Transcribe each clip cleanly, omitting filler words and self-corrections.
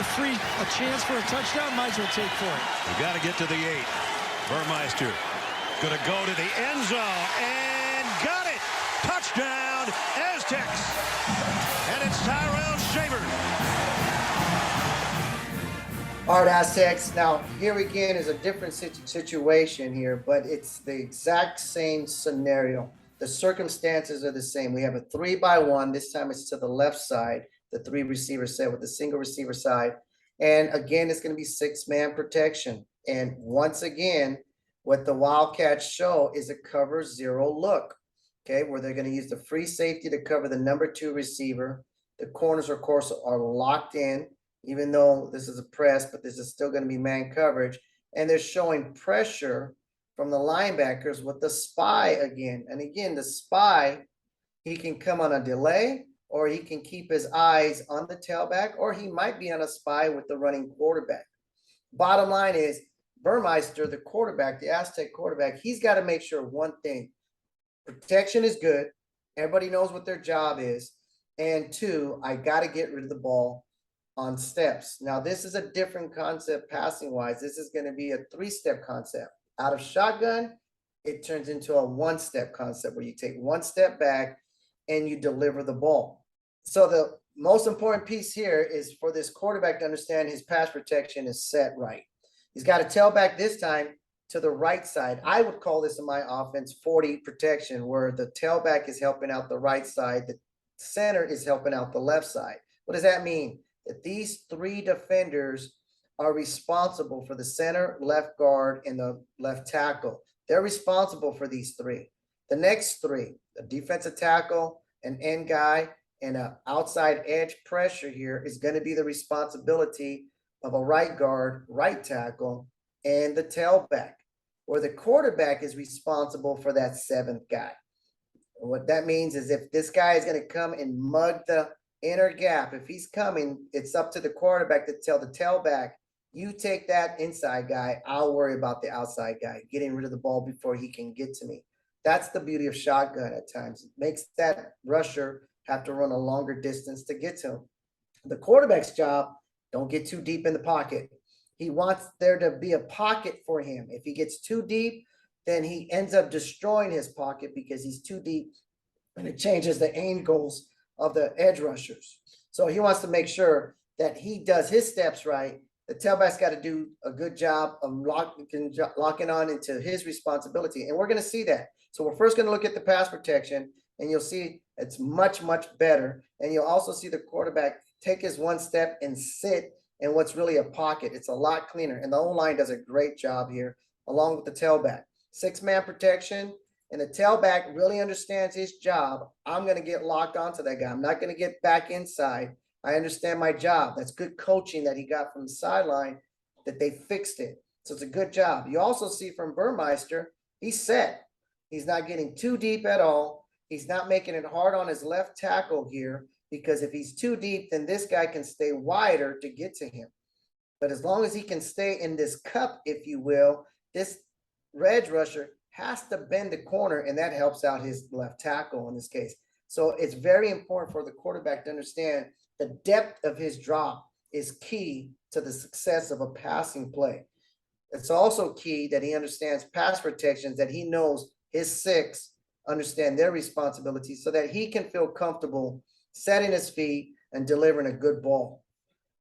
a chance for a touchdown, might as well take for it. You got to get to the 8. Burmeister going to go to the end zone and got it. Touchdown, Aztecs. And it's Tyrell Shavers. All right, Aztecs. Now, here again is a different situation here, but it's the exact same scenario. The circumstances are the same. We have a 3-by-1. This time it's to the left side, the 3 receiver set with the single receiver side. And again, it's going to be 6-man protection. And once again, what the Wildcats show is a cover 0 look, okay, where they're going to use the free safety to cover the number 2 receiver. The corners, of course, are locked in, even though this is a press, but this is still going to be man coverage. And they're showing pressure from the linebackers with the spy again. And again, the spy, he can come on a delay, or he can keep his eyes on the tailback, or he might be on a spy with the running quarterback. Bottom line is, Burmeister, the quarterback, the Aztec quarterback, he's got to make sure one thing: protection is good. Everybody knows what their job is. And 2, I got to get rid of the ball on steps. Now, this is a different concept passing-wise. This is going to be a 3-step concept. Out of shotgun, it turns into a 1-step concept where you take 1 step back and you deliver the ball. So the most important piece here is for this quarterback to understand his pass protection is set right. He's got a tailback this time to the right side. I would call this in my offense 40 protection, where the tailback is helping out the right side. The center is helping out the left side. What does that mean? That these 3 defenders are responsible for the center, left guard, and the left tackle. They're responsible for these 3. The next 3, the defensive tackle, an end guy, and an outside edge pressure here is going to be the responsibility of a right guard, right tackle, and the tailback, where the quarterback is responsible for that 7th guy. And what that means is if this guy is going to come and mug the inner gap, if he's coming, it's up to the quarterback to tell the tailback, you take that inside guy, I'll worry about the outside guy, getting rid of the ball before he can get to me. That's the beauty of shotgun at times. It makes that rusher have to run a longer distance to get to him. The quarterback's job, don't get too deep in the pocket. He wants there to be a pocket for him. If he gets too deep, then he ends up destroying his pocket because he's too deep, and it changes the angles of the edge rushers. So he wants to make sure that he does his steps right. The tailback's got to do a good job of locking on into his responsibility. And we're going to see that. So we're first going to look at the pass protection, and you'll see it's much, much better. And you'll also see the quarterback take his 1 step and sit in what's really a pocket. It's a lot cleaner. And the O-line does a great job here, along with the tailback. 6-man protection, and the tailback really understands his job. I'm going to get locked onto that guy. I'm not going to get back inside. I understand my job. That's good coaching that he got from the sideline, that they fixed it. So it's a good job. You also see from Burmeister, he's set. He's not getting too deep at all. He's not making it hard on his left tackle here, because if he's too deep, then this guy can stay wider to get to him. But as long as he can stay in this cup, if you will, this edge rusher has to bend the corner, and that helps out his left tackle in this case. So it's very important for the quarterback to understand the depth of his drop is key to the success of a passing play. It's also key that he understands pass protections, that he knows his 6 understand their responsibilities so that he can feel comfortable setting his feet and delivering a good ball.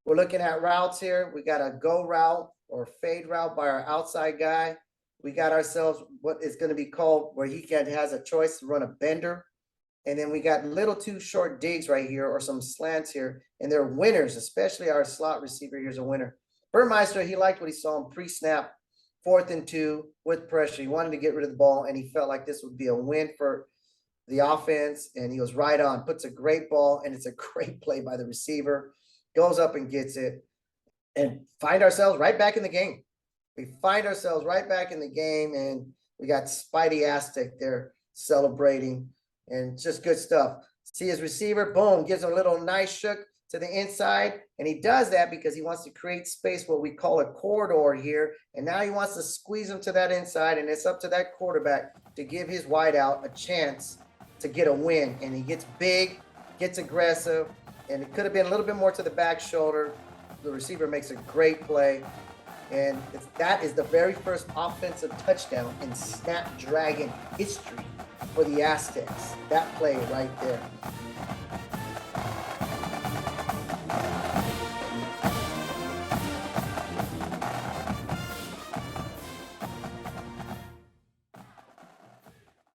We're looking at routes here. We got a go route or fade route by our outside guy. We got ourselves what is going to be called where he has a choice to run a bender. And then we got little 2 short digs right here, or some slants here, and they're winners, especially our slot receiver here's a winner. Burmeister, he liked what he saw in pre-snap, 4th and 2 with pressure. He wanted to get rid of the ball, and he felt like this would be a win for the offense, and he was right on. Puts a great ball, and it's a great play by the receiver. Goes up and gets it, and find ourselves right back in the game. We find ourselves right back in the game, and we got Spidey Aztec there celebrating, and just good stuff. See his receiver, boom, gives him a little nice shook to the inside, and he does that because he wants to create space, what we call a corridor here, and now he wants to squeeze him to that inside, and it's up to that quarterback to give his wideout a chance to get a win. And he gets big, gets aggressive, and it could have been a little bit more to the back shoulder, the receiver makes a great play. And that is the very first offensive touchdown in Snapdragon history for the Aztecs. That play right there.